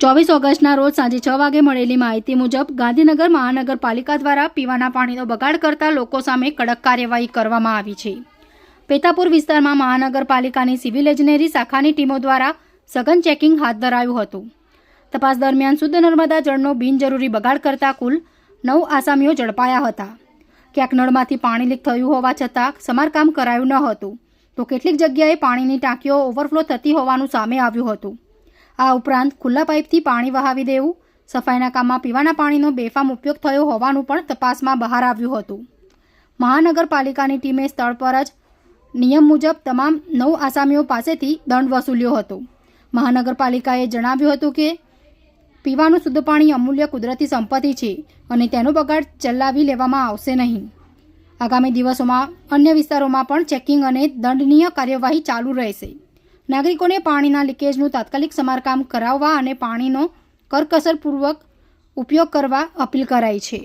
24 ઓગસ્ટના રોજ સાંજે 6 વાગે મળેલી માહિતી મુજબ ગાંધીનગર મહાનગરપાલિકા દ્વારા પીવાના પાણીનો બગાડ કરતા લોકો સામે કડક કાર્યવાહી કરવામાં આવી છે. પેતાપુર વિસ્તારમાં મહાનગરપાલિકાની સિવિલ ઇજનેરી શાખાની ટીમો દ્વારા સઘન ચેકિંગ હાથ ધરાયું હતું. તપાસ દરમિયાન શુદ્ધ નર્મદા જળનો બિનજરૂરી બગાડ કરતા કુલ 9 આસામીઓ ઝડપાયા હતા. ક્યાંક નળમાંથી પાણી લીક થયું હોવા છતાં સમારકામ કરાયું ન હતું, તો કેટલીક જગ્યાએ પાણીની ટાંકીઓ ઓવરફ્લો થતી હોવાનું સામે આવ્યું હતું. આ ઉપરાંત ખુલ્લા પાઇપથી પાણી વહાવી દેવું, સફાઈના કામમાં પીવાના પાણીનો બેફામ ઉપયોગ થયો હોવાનું પણ તપાસમાં બહાર આવ્યું હતું. મહાનગરપાલિકાની ટીમે સ્થળ પર જ નિયમ મુજબ તમામ 9 આસામીઓ પાસેથી દંડ વસૂલ્યો હતો. મહાનગરપાલિકાએ જણાવ્યું હતું કે પીવાનું શુદ્ધ પાણી અમૂલ્ય કુદરતી સંપત્તિ છે અને તેનો બગાડ ચલાવી લેવામાં આવશે નહીં. આગામી દિવસોમાં અન્ય વિસ્તારોમાં પણ ચેકિંગ અને દંડનીય કાર્યવાહી ચાલુ રહેશે. નાગરિકોને પાણીના લીકેજનું તાત્કાલિક સમારકામ કરાવવા અને પાણીનો કરકસરપૂર્વક ઉપયોગ કરવા અપીલ કરાઈ છે.